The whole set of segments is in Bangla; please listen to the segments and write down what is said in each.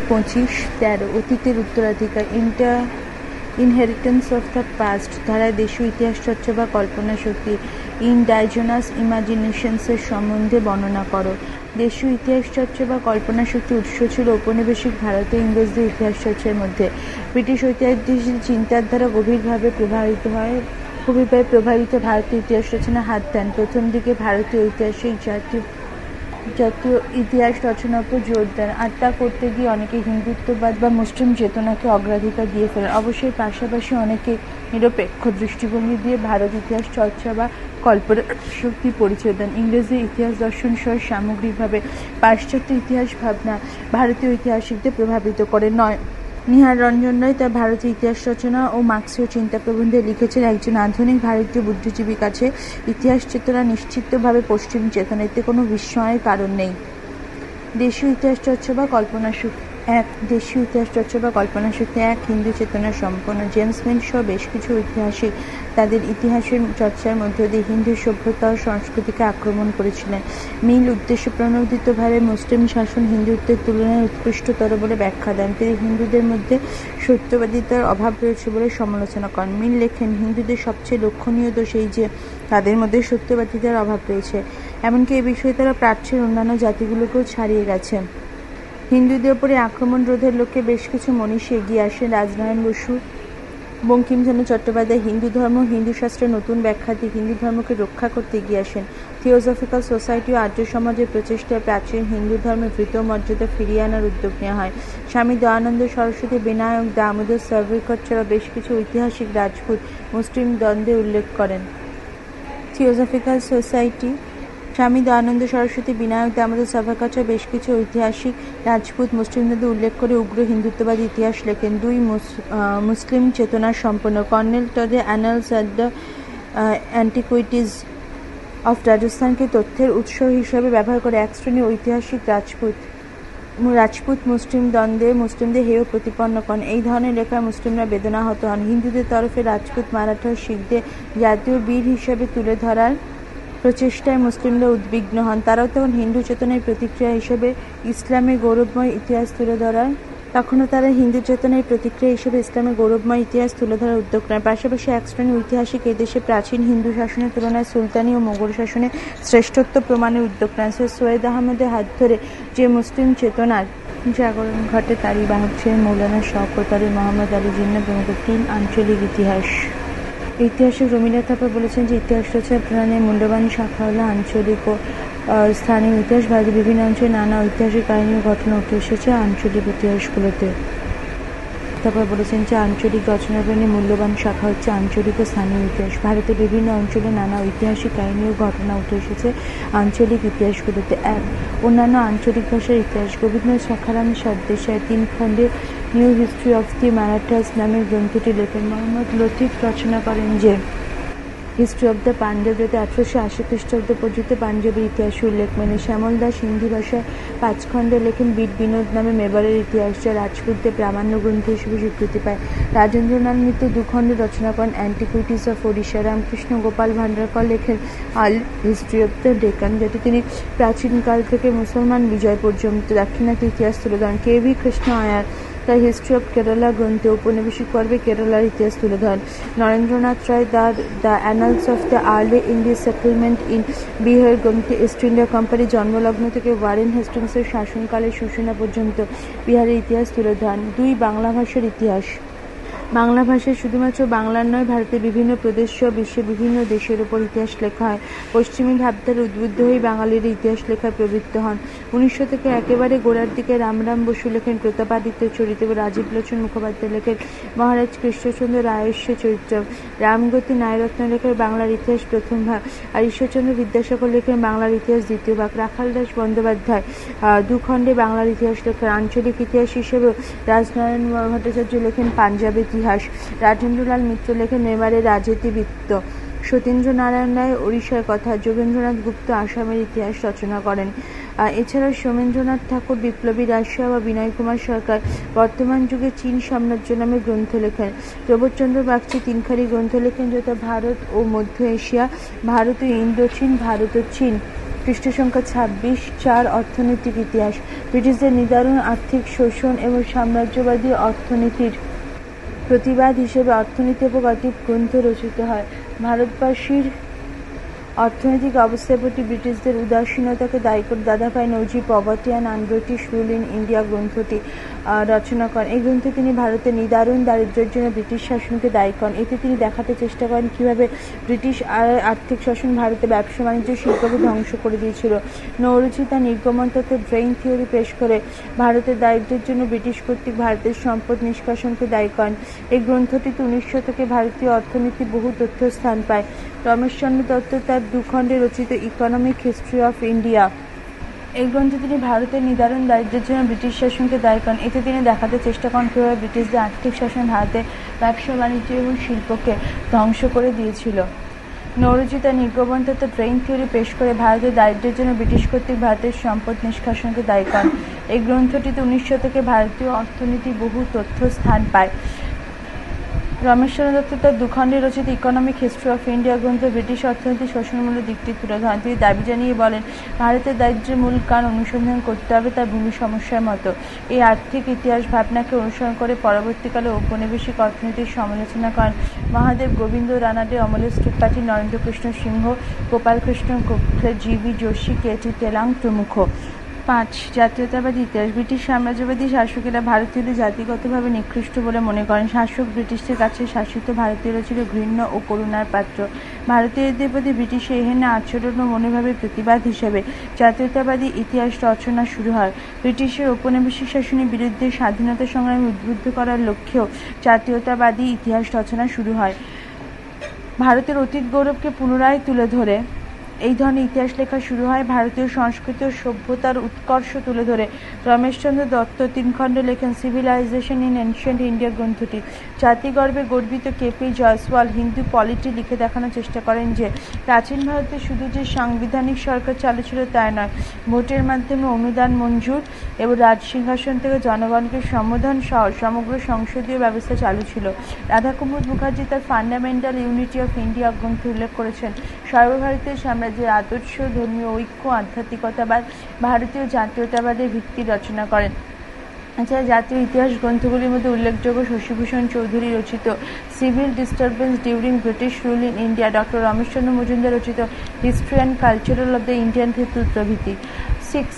25-13 অতীতের উত্তরাধিকার ইনহেরিটেন্স অফ দ্য পাস্ট ধারায় দেশীয় ইতিহাস চর্চা বা কল্পনা শক্তি ইনডাইজেনাস ইমাজিনেশনসের সম্বন্ধে বর্ণনা করো। দেশীয় ইতিহাস চর্চা বা কল্পনা শক্তি উৎস ছিল ঔপনিবেশিক ভারতে ইংরেজদের ইতিহাস চর্চার মধ্যে। ব্রিটিশ ঐতিহাসিক চিন্তার দ্বারা গভীরভাবে প্রভাবিত ভারতীয় ইতিহাস রচনা হাত দেন। প্রথম দিকে ভারতীয় ঐতিহাসিক জাতীয় ইতিহাস রচনার উপর জোর দেন, আর তা করতে গিয়ে অনেকে হিন্দুত্ববাদ বা মুসলিম চেতনাকে অগ্রাধিকার দিয়ে ফেলেন। অবশ্যই পাশাপাশি অনেকে নিরপেক্ষ দৃষ্টিভঙ্গি দিয়ে ভারত ইতিহাস চর্চা বা কল্পনা শক্তি পরিচয় দেন। ইংরেজদের ইতিহাস দর্শন সহ সামগ্রিকভাবে পাশ্চাত্য ইতিহাস ভাবনা ভারতীয় ঐতিহাসিকদের প্রভাবিত করে নয়। নিহার রঞ্জন রায় তার ভারতীয় ইতিহাস রচনা ও মার্ক্সীয় চিন্তা প্রবন্ধে লিখেছেন, একজন আধুনিক ভারতীয় বুদ্ধিজীবীর কাছে ইতিহাস চেতনা নিশ্চিতভাবে পশ্চিম চেতনা, এতে কোনো বিস্ময়ের কারণ নেই। দেশীয় ইতিহাস চর্চা বা কল্পনা শক্তি দেশীয় ইতিহাস চর্চা বা কল্পনা শক্তি হিন্দু চেতনা সম্পন্ন। জেমস মিল সহ বেশ কিছু ঐতিহাসিক তাদের ইতিহাসের চর্চার মধ্য দিয়ে হিন্দু সভ্যতা ও সংস্কৃতিকে আক্রমণ করেছিলেন। মিল উদ্দেশ্যপ্রণোদিতভাবে মুসলিম শাসন হিন্দুত্বের তুলনায় উৎকৃষ্টতর বলে ব্যাখ্যা দেন। তিনি হিন্দুদের মধ্যে সত্যবাদিতার অভাব রয়েছে বলে সমালোচনা করেন। মিল লেখেন, হিন্দুদের সবচেয়ে লক্ষণীয় দোষ এই যে তাদের মধ্যে সত্যবাদিতার অভাব রয়েছে। এমনকি এ বিষয়ে তারা প্রাচ্যের অন্যান্য জাতিগুলোকেও ছাড়িয়ে গেছে। হিন্দুদের উপরে আক্রমণ রোধের লক্ষ্যে বেশ কিছু মনীষী এগিয়ে আসেন। রাজনারায়ণ বসু, বঙ্কিমচন্দ্র চট্টোপাধ্যায় হিন্দু ধর্ম হিন্দু শাস্ত্রের নতুন ব্যাখ্যা দিয়ে হিন্দু ধর্মকে রক্ষা করতে এগিয়ে আসেন। থিওজফিক্যাল সোসাইটি ও আর্য সমাজের প্রচেষ্টায় প্রাচীন হিন্দু ধর্মের ভৃত মর্যাদা ফিরিয়ে আনার উদ্যোগ নেওয়া হয়। স্বামী দয়ানন্দ সরস্বতী, বিনায়ক দামোদর সাভারকর ছাড়া বেশ কিছু ঐতিহাসিক রাজপুত মুসলিম দ্বন্দ্বে উল্লেখ করেন। থিওজফিক্যাল সোসাইটি স্বামী দয়ানন্দ সরস্বতী, বিনায়ক দামোদর সাভারকর ছাড়া বেশ কিছু ঐতিহাসিক রাজপুত মুসলিমদের উল্লেখ করে উগ্র হিন্দুত্ববাদী ইতিহাস লেখেন। মুসলিম চেতনার সম্পন্ন কর্নেল টডে annals and the antiquities of রাজস্থানকে তথ্যের উৎস হিসেবে ব্যবহার করে এক শ্রেণীর ঐতিহাসিক রাজপুত মুসলিম দ্বন্দ্বে মুসলিমদের হেয় প্রতিপন্ন করেন। এই ধরনের লেখায় মুসলিমরা বেদনাহত হন। হিন্দুদের তরফে রাজপুত, মারাঠা ও শিখদের জাতীয় বীর হিসেবে তুলে ধরার প্রচেষ্টায় মুসলিমরা উদ্বিগ্ন হন। তারাও তখন হিন্দু চেতনার প্রতিক্রিয়া হিসেবে ইসলামের গৌরবময় ইতিহাস তুলে ধরার উদ্যোগ নেয়। পাশাপাশি এক শ্রেণীর ঐতিহাসিক এদেশে প্রাচীন হিন্দু শাসনের তুলনায় সুলতানি ও মোগল শাসনের শ্রেষ্ঠত্ব প্রমাণের উদ্যোগ নেন। সৈয়দ আহমদের হাত ধরে যে মুসলিম চেতনার জাগরণ ঘটে তারই বাহক ছিলেন মৌলানা শওকত আলী, মোহাম্মদ আলী জিন্নাহ প্রমুখ। 3. আঞ্চলিক ইতিহাস। ঐতিহাসিক রমিলা থাপা বলেছেন যে ইতিহাস রচনার প্রণালীর মূল্যবান শাখা হল আঞ্চলিক ও স্থানীয় ইতিহাস। ভারতের বিভিন্ন অঞ্চলে নানা ঐতিহাসিক কাহিনী ও ঘটনা উঠে এসেছে আঞ্চলিক ইতিহাসগুলোতে। তারপর বলেছেন যে আঞ্চলিক রচনার প্রণালীর মূল্যবান শাখা হচ্ছে আঞ্চলিক ও স্থানীয় ইতিহাস। ভারতের বিভিন্ন অঞ্চলে নানা ঐতিহাসিক কাহিনী ও ঘটনা উঠে এসেছে আঞ্চলিক ইতিহাসগুলোতে। 1. অন্যান্য আঞ্চলিক ভাষার ইতিহাস। গোবিন্দ শাখারাম সর্দেশাই 3 খণ্ডে new history of the Marathas নামের গ্রন্থটি লেখেন। মোহাম্মদ লতিফ রচনা করেন যে হিস্ট্রি অফ দ্য পাঞ্জাব, যাতে 1880 খ্রিস্টাব্দ পর্যন্ত পাঞ্জাবের ইতিহাসের উল্লেখ মেলে। শ্যামল দাস হিন্দি ভাষায় 5 খণ্ডে লেখেন বীর বিনোদ নামে মেবারের ইতিহাস, যা রাজপুতদের প্রামাণ্য গ্রন্থ হিসেবে স্বীকৃতি পায়। রাজেন্দ্রনাথ মিত্র 2 খণ্ডে রচনা করেন অ্যান্টিকুইটিজ অফ ওড়িশা। রামকৃষ্ণ গোপাল ভান্ডারকর লেখেন আল হিস্ট্রি অফ দ্য ডেকান, যাতে তিনি প্রাচীনকাল থেকে মুসলমান বিজয় পর্যন্ত দাক্ষিণাত্যের ইতিহাস তুলে ধরেন। কে.ভি. কৃষ্ণ আয়ার তার হিস্ট্রি অফ কেরালা গ্রন্থে ঔপনিবেশিক পর্বে কেরালার ইতিহাস তুলে ধরেন। Narendranath Roy the annals of the early Indian settlement in Bihar গ্রন্থে ইস্ট ইন্ডিয়া কোম্পানির জন্মলগ্ন থেকে ওয়ারেন হেস্টিংসের শাসনকালের সূচনা পর্যন্ত বিহারের ইতিহাস তুলে ধরেন। 2. বাংলা ভাষার ইতিহাস। বাংলা ভাষায় শুধুমাত্র বাংলার নয়, ভারতের বিভিন্ন প্রদেশ সহ বিশ্বের বিভিন্ন দেশের উপর ইতিহাস লেখা হয়। পশ্চিমী ভাবধারা উদ্বুদ্ধ হয়ে বাঙালিরা ইতিহাস লেখায় প্রবৃত্ত হন। 1900 থেকে একেবারে গোড়ার দিকে রামরাম বসু লেখেন প্রতাপাদিত্য চরিত্র, রাজীব লোচন মুখোপাধ্যায় লেখেন মহারাজ কৃষ্ণচন্দ্র রায়ের চরিত্র, রামগতি নায়রত্ন লেখেন বাংলার ইতিহাস প্রথম ভাগ, আর ঈশ্বরচন্দ্র বিদ্যাসাগর লেখেন বাংলার ইতিহাস দ্বিতীয় ভাগ। রাখাল দাস বন্দ্যোপাধ্যায় 2 খণ্ডে বাংলার ইতিহাস লেখেন। আঞ্চলিক ইতিহাস হিসেবে রাজনারায়ণ ভট্টাচার্য লেখেন পাঞ্জাবের ইতিহাস, রাজেন্দ্রলাল মিত্র লেখেন মেবারের রাজনীতিবৃত্ত, সতীন্দ্র নারায়ণ রায় ওড়িশার কথা, যোগেন্দ্রনাথ গুপ্ত আসামের ইতিহাস রচনা করেন। এছাড়াও সোমেন্দ্রনাথ ঠাকুর বিপ্লবী রাজশাহ বা বিনয় কুমার সরকার বর্তমান যুগে চীন সাম্রাজ্য নামে গ্রন্থ লেখেন। প্রবোধচন্দ্র বাগচি 3 খানি গ্রন্থ লেখেন, যথা ভারত ও মধ্য এশিয়া, ভারত ও ইন্দোচীন, ভারত ও চীন, পৃষ্ঠ সংখ্যা 26। 4 অর্থনৈতিক ইতিহাস। ব্রিটিশদের নিদারুণ আর্থিক শোষণ এবং সাম্রাজ্যবাদী অর্থনীতির প্রতিবাদ হিসেবে অর্থনীতির উপর কয়েকটি গ্রন্থ রচিত হয়। ভারতবাসীর অর্থনৈতিক অবস্থার প্রতি ব্রিটিশদের উদাসীনতাকে দায়ী করে দাদাভাই Naoroji poverty and un-British rule in India গ্রন্থটি রচনা করেন। এই গ্রন্থে তিনি ভারতের নিদারুণ দারিদ্র্যের জন্য ব্রিটিশ শাসনকে দায়ী করেন। এতে তিনি দেখাতে চেষ্টা করেন কীভাবে ব্রিটিশ আর্থিক শাসন ভারতে ব্যবসা বাণিজ্য শিল্পকে ধ্বংস করে দিয়েছিল। নওরোজি তার নির্গমন তত্ত্বে ড্রেইন থিওরি পেশ করে ভারতের দারিদ্র্যের জন্য ব্রিটিশ কর্তৃক ভারতের সম্পদ নিষ্কাশনকে দায়ী করেন। এই গ্রন্থটিতে 19 শতকে ভারতীয় অর্থনীতির বহু তথ্য স্থান পায়। রমেশচন্দ্র দত্ত তার 2 খণ্ডে রচিত ইকোনমিক হিস্ট্রি অফ ইন্ডিয়া এই গ্রন্থে তিনি ভারতের নিদারুণ দারিদ্র্যের জন্য ব্রিটিশ শাসনকে দায়ী করেন। এতে তিনি দেখাতে চেষ্টা করেন কীভাবে ব্রিটিশদের আর্থিক শাসন ভারতে ব্যবসা বাণিজ্য এবং শিল্পকে ধ্বংস করে দিয়েছিল। নওরোজি তার নির্গমন তত্ত্ব ড্রেইন থিওরি পেশ করে ভারতের দারিদ্র্যের জন্য ব্রিটিশ কর্তৃক ভারতের সম্পদ নিষ্কাশনকে দায়ী করেন। এই গ্রন্থটিতে 19 শতকে ভারতীয় অর্থনীতির বহু তথ্য স্থান পায়। রমেশচন্দ্র দত্ত তার 2 খণ্ডে রচিত ইকোনমিক হিস্ট্রি অফ ইন্ডিয়া গ্রন্থে ব্রিটিশ অর্থনীতির শোষণমূলক দিকটি তুলে ধরেন। তিনি দাবি জানিয়ে বলেন, ভারতের দারিদ্র্যের মূল কারণ অনুসন্ধান করতে হবে তার ভূমি সমস্যার মতো। এই আর্থিক ইতিহাস ভাবনাকে অনুসরণ করে পরবর্তীকালে ঔপনিবেশিক অর্থনীতির সমালোচনা করেন মহাদেব গোবিন্দ রানাডে, অমলেশ ত্রিপাঠী, নরেন্দ্রকৃষ্ণ সিংহ, গোপালকৃষ্ণ গোখলে, জি.ভি. যোশী, কে.টি. তেলাং প্রমুখ। 5. জাতীয়তাবাদী ইতিহাস। ব্রিটিশ সাম্রাজ্যবাদী শাসকেরা ভারতীয়দের জাতিগতভাবে নিকৃষ্ট বলে মনে করেন। শাসক ব্রিটিশদের কাছে শাসিত ভারতীয়রা ছিল ঘৃণ্য ও করুণার পাত্র। ভারতীয়দের প্রতি ব্রিটিশের এহেন আচরণ ও মনোভাবের প্রতিবাদ হিসেবে জাতীয়তাবাদী ইতিহাস রচনা শুরু হয়। ব্রিটিশের ঔপনিবেশিক শাসনের বিরুদ্ধে স্বাধীনতা সংগ্রামে উদ্বুদ্ধ করার লক্ষ্যেও জাতীয়তাবাদী ইতিহাস রচনা শুরু হয়। ভারতের অতীত গৌরবকে পুনরায় তুলে ধরে এই ধরনের ইতিহাস লেখা শুরু হয়। ভারতীয় সংস্কৃতি ও সভ্যতার উৎকর্ষ তুলে ধরে রমেশচন্দ্র দত্ত 3 খণ্ডে লেখেন সিভিলাইজেশন ইন এনশিয়েন্ট ইন্ডিয়া গ্রন্থটি। জাতিগর্বে গর্বিত কে.পি. জয়সওয়াল হিন্দু পলিটি লিখে দেখানোর চেষ্টা করেন যে প্রাচীন ভারতে শুধু যে সাংবিধানিক সরকার চালু ছিল তাই নয়, ভোটের মাধ্যমে অনুদান মঞ্জুর এবং রাজসিংহাসন থেকে জনগণকে সম্বোধন সহ সমগ্র সংসদীয় ব্যবস্থা চালু ছিল। রাধাকুমুদ মুখার্জি তার ফান্ডামেন্টাল ইউনিটি অফ ইন্ডিয়া গ্রন্থে উল্লেখ করেছেন, সর্বভারতীয় সাম্রাজ্যের আদর্শ, ধর্মীয় ঐক্য, আধ্যাত্মিকতাবাদ, ভারতীয় জাতীয়তাবাদের ভিত্তি রচনা করেন। এছাড়া জাতীয় ইতিহাস গ্রন্থগুলির মধ্যে উল্লেখযোগ্য শশীভূষণ চৌধুরী রচিত civil disturbance during British rule in India, doctor Rameshchandra Majumdar রচিত history and cultural of the Indian people প্রভৃতি। 6.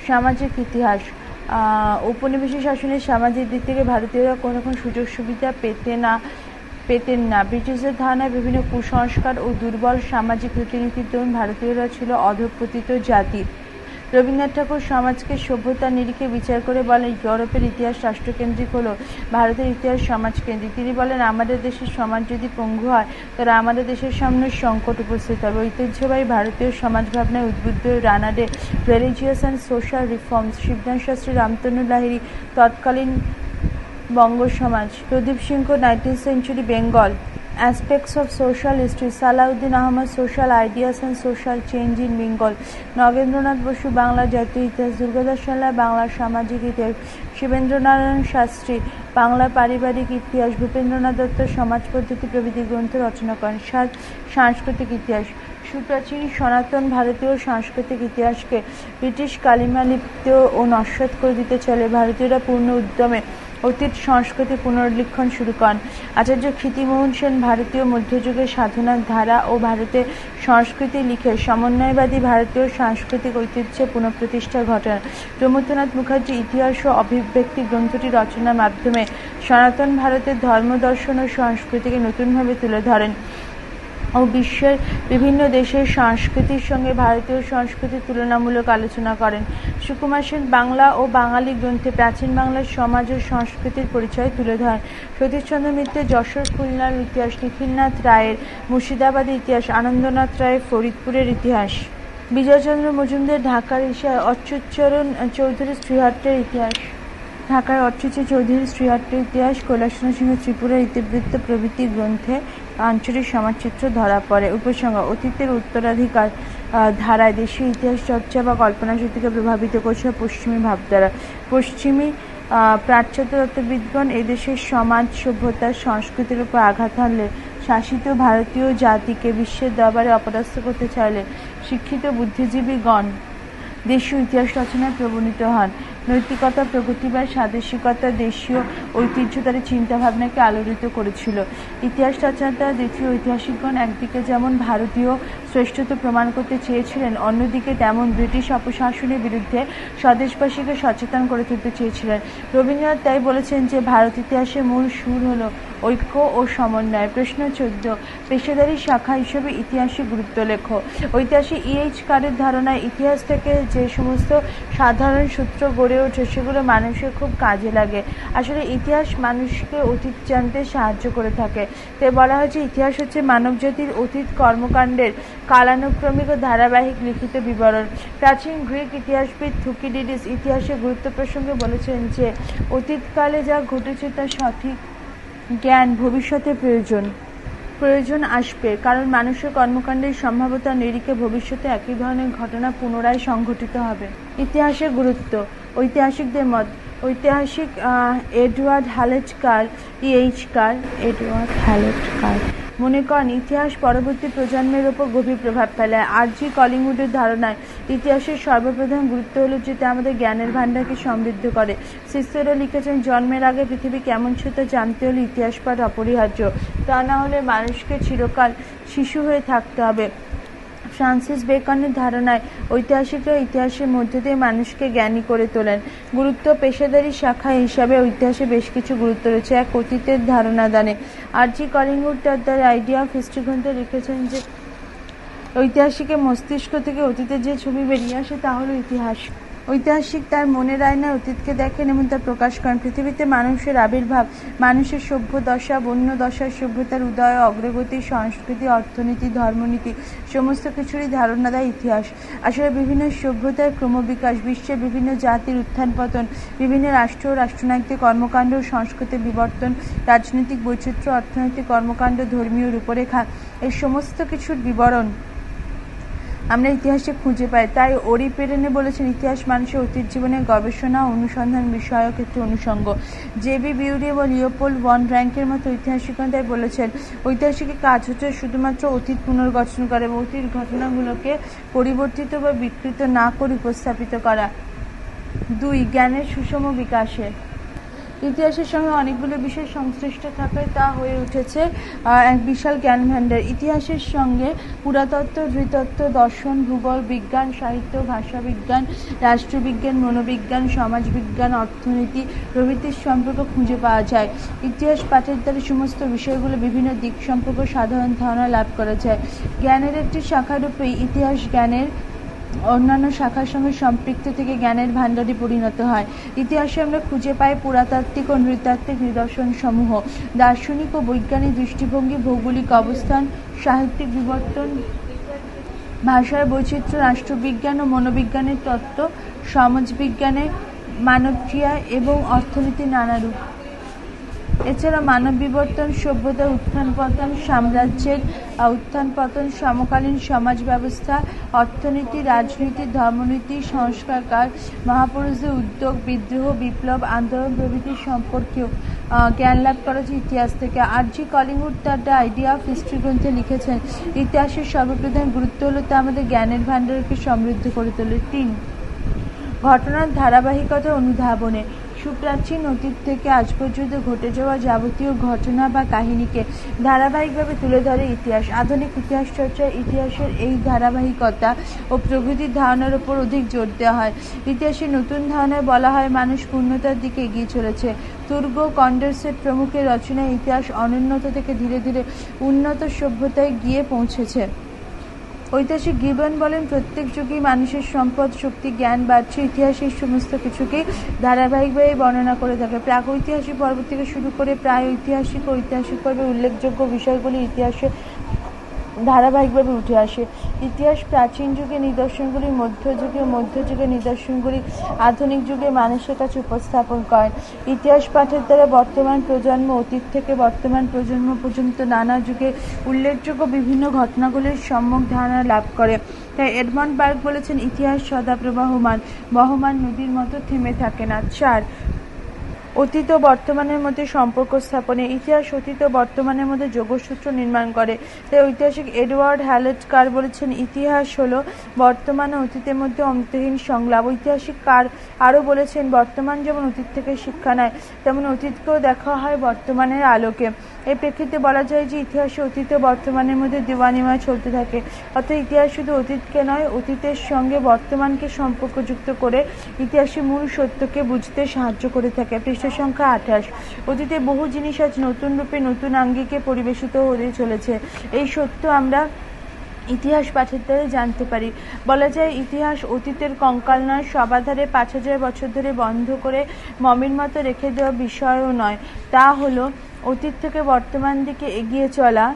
সামাজিক ইতিহাস। ঔপনিবেশিক শাসনের সামাজিক দিক থেকে ভারতীয়রা কোনো রকম সুযোগ সুবিধা পেতেন না। ব্রিটিশদের ধারণায় বিভিন্ন কুসংস্কার ও দুর্বল সামাজিক রীতিনীতির দরুন ভারতীয়রা ছিল অধঃপতিত জাতি। রবীন্দ্রনাথ ঠাকুর সমাজকে সভ্যতার নিরিখে বিচার করে বলেন, ইউরোপের ইতিহাস রাষ্ট্রকেন্দ্রিক হলো, ভারতের ইতিহাস সমাজকেন্দ্রিক। তিনি বলেন, আমাদের দেশের সমাজ যদি পঙ্গু হয় তাহলে আমাদের দেশের সামনে সংকট উপস্থিত হবে। ঐতিহ্যবাহী ভারতীয় সমাজ ভাবনায় উদ্বুদ্ধ Ranade religious and social reforms, Shivdas Shastri, Ramtanu Lahiri তৎকালীন বঙ্গ সমাজ, Pradip Sinha 19th century Bengal, aspects of social history, Salahuddin Ahmed, social ideas and social change in Bengal, Nagendranath Basu, বাংলার জাতীয় ইতিহাস, দুর্গাদাস সান্যাল, বাংলার সামাজিক ইতিহাস, শিবেন্দ্রনারায়ণ শাস্ত্রী, বাংলার পারিবারিক ইতিহাস, ভূপেন্দ্রনাথ দত্ত সমাজ পদ্ধতি প্রভৃতি গ্রন্থ রচনা করেন। 7. সাংস্কৃতিক ইতিহাস। সুপ্রাচীন সনাতন ভারতীয় সাংস্কৃতিক ইতিহাসকে ব্রিটিশ কালিমালিপ্ত ও নস্যাৎ করে দিতে চলে ভারতীয়রা পূর্ণ উদ্যমে অতীত সংস্কৃতি পুনর্লিখন শুরু করেন। আচার্য ক্ষিতিমোহন সেন ভারতীয় মধ্যযুগের সাধনার ধারা ও ভারতের সংস্কৃতি লিখে সমন্বয়বাদী ভারতীয় সাংস্কৃতিক ঐতিহ্যের পুনঃপ্রতিষ্ঠা ঘটান। প্রমথনাথ মুখার্জি ইতিহাস ও অভিব্যক্তি গ্রন্থটি রচনার মাধ্যমে সনাতন ভারতের ধর্ম, দর্শন ও সংস্কৃতিকে নতুনভাবে তুলে ধরেন ও বিশ্বের বিভিন্ন দেশের সংস্কৃতির সঙ্গে ভারতীয় সংস্কৃতির তুলনামূলক আলোচনা করেন। সুকুমার সেন বাংলা ও বাঙালি গ্রন্থে প্রাচীন বাংলার সমাজ ও সংস্কৃতির পরিচয় তুলে ধরেন। সতীশচন্দ্র মিত্রের যশোর খুলনার ইতিহাস, নিখিলনাথ রায়ের মুর্শিদাবাদের ইতিহাস, আনন্দনাথ রায়ের ফরিদপুরের ইতিহাস, বিজয়চন্দ্র মজুমদার ঢাকার ইতিহাস, অচ্যুতচরণ চৌধুরীর শ্রীহট্টের ইতিহাস, ঢাকার অচ্যুত চৌধুরীর শ্রীহট্টের ইতিহাস, কৈলাসচন্দ্র সিংহ ত্রিপুরার ইতিবৃত্ত প্রভৃতি গ্রন্থে আঞ্চলিক সমাজচিত্র ধরা পড়ে। উপসংহার। অতীতের উত্তরাধিকার ধারায় দেশীয় ইতিহাস চর্চা বা কল্পনা শক্তিকে প্রভাবিত করছে পশ্চিমী ভাবধারা। পশ্চিমী প্রাচ্যত তত্ত্ববিদগণ এদেশের সমাজ, সভ্যতা, সংস্কৃতির উপর আঘাত হানলে শাসিত ভারতীয় জাতিকে বিশ্বের দরবারে অপদস্থ করতে চাইলে শিক্ষিত বুদ্ধিজীবীগণ দেশীয় ইতিহাস রচনায় প্রবণিত হন। নৈতিকতা, প্রগতিবাদ, স্বাদেশিকতা, দেশীয় ঐতিহ্যতারী চিন্তাভাবনাকে আলোড়িত করেছিল। ইতিহাস রচনাটা দ্বিতীয় ঐতিহাসিকগণ একদিকে যেমন ভারতীয় শ্রেষ্ঠত্ব প্রমাণ করতে চেয়েছিলেন, অন্যদিকে তেমন ব্রিটিশ অপশাসনের বিরুদ্ধে স্বদেশবাসীকে সচেতন করে তুলতে চেয়েছিলেন। রবীন্দ্রনাথ তাই বলেছেন যে ভারত ইতিহাসের মূল সুর হল ঐক্য ও সমন্বয়। প্রশ্ন 14, পেশাদারী শাখা হিসেবে ইতিহাসের গুরুত্ব লেখো। ঐতিহাসিক E.H. কারের ধারণায় ইতিহাস থেকে যে সমস্ত সাধারণ সূত্র গড়ে ওঠে সেগুলো মানুষের খুব কাজে লাগে। আসলে ইতিহাস মানুষকে অতীত জানতে সাহায্য করে থাকে। তাই বলা হয় যে ইতিহাস হচ্ছে মানবজাতির অতীত কর্মকাণ্ডের কালানুক্রমিক ও ধারাবাহিক লিখিত বিবরণ। প্রাচীন গ্রিক ইতিহাসবিদ থুকিডিডিস ইতিহাসের গুরুত্ব প্রসঙ্গে বলেছেন যে অতীতকালে যা ঘটেছে তার সঠিক জ্ঞান ভবিষ্যতে প্রয়োজন আসবে, কারণ মানুষের কর্মকাণ্ডের সম্ভাব্যতার নিরিখে ভবিষ্যতে একই ধরনের ঘটনা পুনরায় সংঘটিত হবে। ইতিহাসের গুরুত্ব, ঐতিহাসিকদের মত। ঐতিহাসিক এডওয়ার্ড হ্যালেট কার মনে করেন ইতিহাস পরবর্তী প্রজন্মের ওপর গভীর প্রভাব ফেলে। R.G. কলিংউডের ধারণায় ইতিহাসের সর্বপ্রধান গুরুত্ব হল যে তা আমাদের জ্ঞানের ভাণ্ডারকে সমৃদ্ধ করে। সিসেরো লিখেছেন, জন্মের আগে পৃথিবী কেমন ছিল তা জানতে হলে ইতিহাস পাঠ অপরিহার্য, তা না হলে মানুষকে চিরকাল শিশু হয়ে থাকতে হবে। ফ্রান্সিস বেকনের ধারণায় ঐতিহাসিকরা ইতিহাসের মধ্য দিয়ে মানুষকে জ্ঞানী করে তোলেন। গুরুত্ব, পেশাদারী শাখা হিসাবে ইতিহাসে বেশ কিছু গুরুত্ব রয়েছে। এক, অতীতের ধারণা দানে। R.G. কলিংউড তার দ্য আইডিয়া অফ হিস্ট্রি গ্রন্থে লিখেছেন যে ঐতিহাসিকের মস্তিষ্ক থেকে অতীতের যে ছবি বেরিয়ে আসে তা হলো ইতিহাস। ঐতিহাসিক তার মনের আয়নায় অতীতকে দেখেন এবং তা প্রকাশ করেন। পৃথিবীতে মানুষের আবির্ভাব, মানুষের সভ্য দশা, বন্য দশার সভ্যতার উদয়, অগ্রগতি, সংস্কৃতি, অর্থনীতি, ধর্মনীতি সমস্ত কিছুরই ধারণা দেয় ইতিহাস। আসলে বিভিন্ন সভ্যতার ক্রমবিকাশ, বিশ্বের বিভিন্ন জাতির উত্থান পতন, বিভিন্ন রাষ্ট্র ও রাষ্ট্রনায়কদের কর্মকাণ্ড ও সংস্কৃতির বিবর্তন, রাজনৈতিক বৈচিত্র্য, অর্থনৈতিক কর্মকাণ্ড, ধর্মীয় রূপরেখা, এই সমস্ত কিছুর বিবরণ আমরা ইতিহাসে খুঁজে পাই। তাই ওরি পেরেনে বলেছেন, ইতিহাস মানুষের অতীত জীবনের গবেষণা ও অনুসন্ধান বিষয়ক একটি অনুষঙ্গ। জে.বি. বিউরি এবং লিওপোল্ড ভন র্যাঙ্কের মতো ঐতিহাসিকগণ তাই বলেছেন, ঐতিহাসিকের কাজ হচ্ছে শুধুমাত্র অতীত পুনর্গঠন করা এবং অতীত ঘটনাগুলোকে পরিবর্তিত বা বিকৃত না করে উপস্থাপিত করা। 2, জ্ঞানের সুষম বিকাশে। ইতিহাসের সঙ্গে অনেকগুলো বিষয় সংশ্লিষ্ট থাকায় তা হয়ে উঠেছে এক বিশাল জ্ঞান ভাণ্ডার। ইতিহাসের সঙ্গে পুরাতত্ত্ব, নৃতত্ত্ব, দর্শন, ভূগোল, বিজ্ঞান, সাহিত্য, ভাষাবিজ্ঞান, রাষ্ট্রবিজ্ঞান, মনোবিজ্ঞান, সমাজবিজ্ঞান, অর্থনীতি প্রভৃতির সম্পর্ক খুঁজে পাওয়া যায়। ইতিহাস পাঠের দ্বারা সমস্ত বিষয়গুলো বিভিন্ন দিক সম্পর্কে সাধারণ ধারণা লাভ করা যায়। জ্ঞানের একটি শাখারূপে ইতিহাস জ্ঞানের অন্যান্য শাখার সঙ্গে সম্পৃক্ত থেকে জ্ঞানের ভাণ্ডারে পরিণত হয়। ইতিহাসে আমরা খুঁজে পাই পুরাতাত্ত্বিক ও নৃতাত্ত্বিক নিদর্শন সমূহ, দার্শনিক ও বৈজ্ঞানিক দৃষ্টিভঙ্গি, ভৌগোলিক অবস্থান, সাহিত্যিক বিবর্তন, ভাষার বৈচিত্র্য, রাষ্ট্রবিজ্ঞান ও মনোবিজ্ঞানের তত্ত্ব, সমাজবিজ্ঞানের মানবক্রিয়া এবং অর্থনীতির নানা রূপ। এছাড়া মানব বিবর্তন, সভ্যতার উত্থান পতন, সাম্রাজ্যের উত্থান পতন, সমকালীন সমাজ ব্যবস্থা, অর্থনীতি, রাজনীতি, ধর্মনীতি, সংস্কারকাল, মহাপুরুষদের উদ্যোগ, বিদ্রোহ, বিপ্লব, আন্দোলন প্রভৃতি সম্পর্কেও জ্ঞান লাভ করা যায় ইতিহাস থেকে। R.G. কলিংউড তার দ্য আইডিয়া অফ হিস্ট্রি গ্রন্থে লিখেছেন, ইতিহাসের সর্বপ্রধান গুরুত্ব হল তা আমাদের জ্ঞানের ভাণ্ডারকে সমৃদ্ধ করে তোলে। 3, ঘটনার ধারাবাহিকতা অনুধাবনে। সুপ্রাচীন অতীত থেকে আজ পর্যন্ত ঘটে যাওয়া যাবতীয় ঘটনা বা কাহিনীকে ধারাবাহিকভাবে তুলে ধরে ইতিহাস। আধুনিক ইতিহাস চর্চায় ইতিহাসের এই ধারাবাহিকতা ও প্রকৃতির ধারণার উপর অধিক জোর দেওয়া হয়। ইতিহাসের নতুন ধারণায় বলা হয় মানুষ পূর্ণতার দিকে এগিয়ে চলেছে। তুর্গ, কন্ডরসেট প্রমুখের রচনায় ইতিহাস অনুন্নত থেকে ধীরে ধীরে উন্নত সভ্যতায় গিয়ে পৌঁছেছে। ঐতিহাসিক গিবন বলেন, প্রত্যেক যুগেই মানুষের সম্পদ, শক্তি, জ্ঞান বাড়ছে। ইতিহাস এই সমস্ত কিছুকেই ধারাবাহিকভাবে বর্ণনা করে থাকে। প্রাগৈতিহাসিক পর্ব থেকে শুরু করে প্রায় ঐতিহাসিক ও ঐতিহাসিক পর্বে উল্লেখযোগ্য বিষয়গুলি ইতিহাসে ধারাবাহিকভাবে উঠে আসে। ইতিহাস প্রাচীন যুগের নিদর্শনগুলি মধ্যযুগের নিদর্শনগুলি আধুনিক যুগে মানুষের কাছে উপস্থাপন করেন। ইতিহাস পাঠের দ্বারা বর্তমান প্রজন্ম অতীত থেকে বর্তমান প্রজন্ম পর্যন্ত নানা যুগে উল্লেখযোগ্য বিভিন্ন ঘটনাগুলির সম্যক ধারণা লাভ করে। তাই এডমন্ড বার্গ বলেছেন, ইতিহাস সদা প্রবাহমান, বহমান নদীর মতো থেমে থাকে না। 4, অতীত ও বর্তমানের মধ্যে সম্পর্ক স্থাপনে ইতিহাস অতীত ও বর্তমানের মধ্যে যোগসূত্র নির্মাণ করে। তাই ঐতিহাসিক এডওয়ার্ড হ্যালেট কার বলেছেন, ইতিহাস হলো বর্তমান ও অতীতের মধ্যে অন্তহীন সংলাপ। ঐতিহাসিক কার আরও বলেছেন, বর্তমান যেমন অতীত থেকে শিক্ষা নেয়, তেমন অতীতকেও দেখা হয় বর্তমানের আলোকে। এই প্রেক্ষিতে বলা যায় যে ইতিহাসে অতীত ও বর্তমানের মধ্যে দেওয়ানিময় চলতে থাকে। অর্থাৎ ইতিহাস শুধু অতীতকে নয়, অতীতের সঙ্গে বর্তমানকে সম্পর্কযুক্ত করে ইতিহাসের মূল সত্যকে বুঝতে সাহায্য করে থাকে। পৃষ্ঠা সংখ্যা 28। অতীতে বহু জিনিস আজ নতুন রূপে নতুন আঙ্গিকে পরিবেশিত হতে চলেছে। এই সত্য আমরা ইতিহাস পাঠের দ্বারা জানতে পারি। বলা যায় ইতিহাস অতীতের কঙ্কাল নয়, সবাধারে 5000 বছর ধরে বন্ধ করে মমির মতো রেখে দেওয়া বিষয়ও নয়, তা হলো অতীত থেকে বর্তমান দিকে এগিয়ে চলা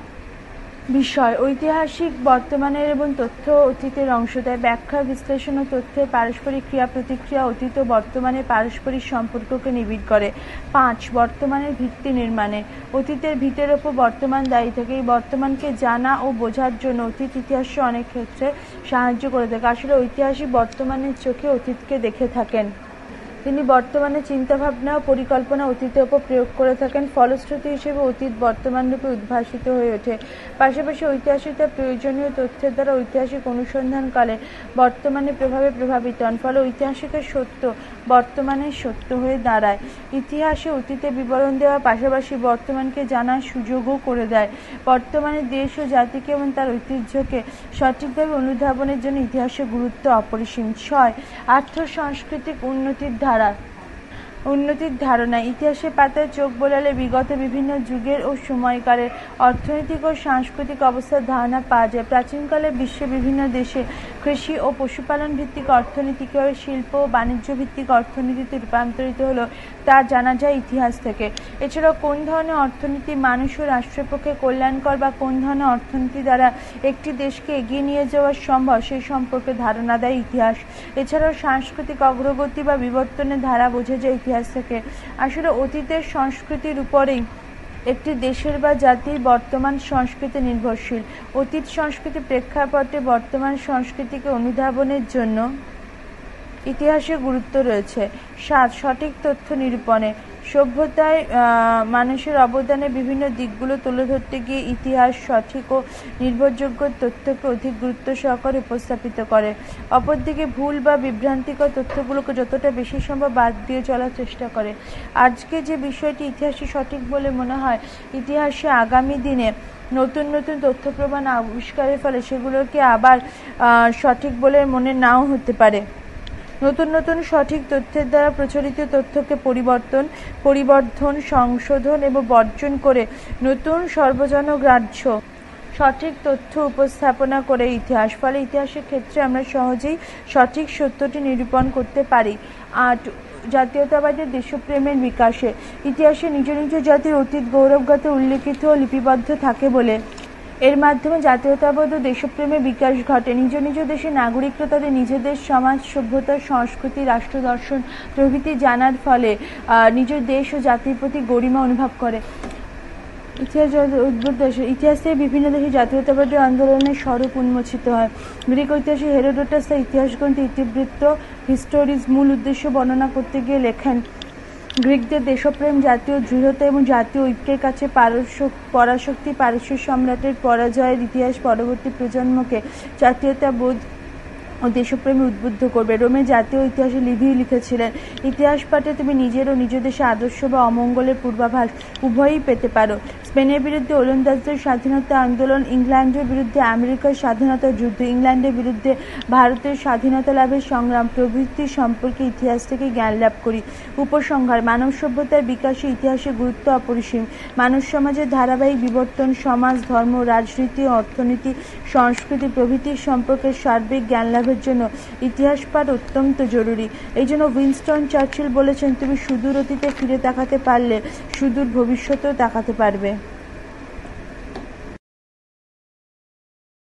বিষয়। ঐতিহাসিক বর্তমানের এবং তথ্য অতীতের অংশ দেয়। ব্যাখ্যা, বিশ্লেষণ ও তথ্যের পারস্পরিক ক্রিয়া প্রতিক্রিয়া অতীত ও বর্তমানের পারস্পরিক সম্পর্ককে নিবিড় করে। 5. বর্তমানের ভিত্তি নির্মাণে অতীতের ভিতের ওপর বর্তমান দায়ী থাকে। এই বর্তমানকে জানা ও বোঝার জন্য অতীত ইতিহাসে অনেক ক্ষেত্রে সাহায্য করে থাকে। আসলে ঐতিহাসিক বর্তমানের চোখে অতীতকে দেখে থাকেন। তিনি বর্তমানে চিন্তাভাবনা ও পরিকল্পনা অতীতের ওপর প্রয়োগ করে থাকেন। ফলশ্রুতি হিসেবে অতীত বর্তমান রূপে উদ্ভাসিত হয়ে ওঠে। পাশাপাশি ঐতিহাসিকরা প্রয়োজনীয় তথ্যের দ্বারা ঐতিহাসিক অনুসন্ধানকালে বর্তমানের প্রভাবে প্রভাবিত হন। ফলে ঐতিহাসিকের সত্য বর্তমানের সত্য হয়ে দাঁড়ায়। ইতিহাসে অতীতের বিবরণ দেওয়ার পাশাপাশি বর্তমানকে জানার সুযোগও করে দেয়। বর্তমানে দেশ ও জাতিকে এবং তার ঐতিহ্যকে সঠিকভাবে অনুধাবনের জন্য ইতিহাসের গুরুত্ব অপরিসীম। 6. আর্থ সাংস্কৃতিক উন্নতির ধারণা ইতিহাসের পাতায় চোখ বোলালে বিগত বিভিন্ন যুগের ও সময়কালের অর্থনৈতিক ও সাংস্কৃতিক অবস্থার ধারণা পাওয়া যায়। প্রাচীনকালে বিশ্বের বিভিন্ন দেশে কৃষি ও পশুপালন ভিত্তিক অর্থনীতি কিভাবে শিল্প ও বাণিজ্য ভিত্তিক অর্থনীতিতে রূপান্তরিত হলো তা জানা যায় ইতিহাস থেকে। এছাড়াও কোন ধরনের অর্থনীতি মানুষ ও রাষ্ট্রের পক্ষে কল্যাণকর বা কোন ধরনের অর্থনীতি দ্বারা একটি দেশকে এগিয়ে নিয়ে যাওয়া সম্ভব সেই সম্পর্কে ধারণা দেয় ইতিহাস। এছাড়াও সাংস্কৃতিক অগ্রগতি বা বিবর্তনের ধারা বোঝা যায় ইতিহাস থেকে। আসলে অতীতের সংস্কৃতির উপরেই একটি দেশের বা জাতির বর্তমান সংস্কৃতি নির্ভরশীল। অতীত সংস্কৃতি প্রেক্ষাপটে বর্তমান সংস্কৃতিকে অনুধাবনের জন্য ইতিহাসের গুরুত্ব রয়েছে। 7. সঠিক তথ্য নিরূপণে সভ্যতায় মানুষের অবদানের বিভিন্ন দিকগুলো তুলে ধরতে গিয়ে ইতিহাস সঠিক ও নির্ভরযোগ্য তথ্যকে অধিক গুরুত্ব সহকারে উপস্থাপিত করে। অপরদিকে ভুল বা বিভ্রান্তিকর তথ্যগুলোকে যতটা বেশি সম্ভব বাদ দিয়ে চলার চেষ্টা করে। আজকে যে বিষয়টি ইতিহাসে সঠিক বলে মনে হয়, ইতিহাসে আগামী দিনে নতুন নতুন তথ্য প্রমাণ আবিষ্কারের ফলে সেগুলোকে আবার সঠিক বলে মনে নাও হতে পারে। নতুন নতুন সঠিক তথ্যের দ্বারা প্রচলিত তথ্যকে পরিবর্ধন, সংশোধন এবং বর্জন করে নতুন সর্বজনগ্রাহ্য সঠিক তথ্য উপস্থাপনা করে ইতিহাস। ফলে ইতিহাসের ক্ষেত্রে আমরা সহজেই সঠিক সত্যটি নিরূপণ করতে পারি। 8. জাতীয়তাবাদের দেশপ্রেমের বিকাশে ইতিহাসে নিজ নিজ জাতির অতীত গৌরবগাথা উল্লেখিত ও লিপিবদ্ধ থাকে বলে এর মাধ্যমে জাতীয়তাবাদ ও দেশপ্রেমের বিকাশ ঘটে। নিজ নিজ দেশের নাগরিকরা তাদের নিজেদের সমাজ, সভ্যতা, সংস্কৃতি, রাষ্ট্রদর্শন প্রভৃতি জানার ফলে নিজের দেশ ও জাতির প্রতি গরিমা অনুভব করে। ইতিহাস থেকে বিভিন্ন দেশে জাতীয়তাবাদী আন্দোলনের স্বরূপ উন্মোচিত হয়। গ্রিক ঐতিহাসিক হেরোডোটাস তার ইতিহাস গ্রন্থে ইতিবৃত্ত হিস্টোরিজ মূল উদ্দেশ্য বর্ণনা করতে গিয়ে লেখেন, গ্রিকদের দেশপ্রেম, জাতীয় দৃঢ়তা এবং জাতীয় ঐক্যের কাছে পরাশক্তি পারস্য সম্রাটের পরাজয়ের ইতিহাস পরবর্তী প্রজন্মকে জাতীয়তাবোধ ও দেশপ্রেমে উদ্বুদ্ধ করবে। রোমে জাতীয় ইতিহাসে লিভিউ লিখেছিলেন, ইতিহাস পাঠে তুমি নিজের ও নিজ দেশে আদর্শ বা অমঙ্গলের পূর্বাভাস উভয়ই পেতে পারো। স্পেনের বিরুদ্ধে ওলন্দাজদের স্বাধীনতা আন্দোলন, ইংল্যান্ডের বিরুদ্ধে আমেরিকার স্বাধীনতা যুদ্ধ, ইংল্যান্ডের বিরুদ্ধে ভারতের স্বাধীনতা লাভের সংগ্রাম প্রভৃতি সম্পর্কে ইতিহাস থেকে জ্ঞান লাভ করি। উপসংহার: মানব সভ্যতার বিকাশে ইতিহাসের গুরুত্ব অপরিসীম। মানব সমাজের ধারাবাহিক বিবর্তন, সমাজ, ধর্ম, রাজনীতি, অর্থনীতি, সংস্কৃতি প্রভৃতির সম্পর্কে সার্বিক জ্ঞান লাভের জন্য ইতিহাস পাঠ অত্যন্ত জরুরি। এই জন্য উইনস্টন চার্চিল বলেছেন, তুমি সুদূর অতীতে ফিরে তাকাতে পারলে সুদূর ভবিষ্যতেও তাকাতে পারবে।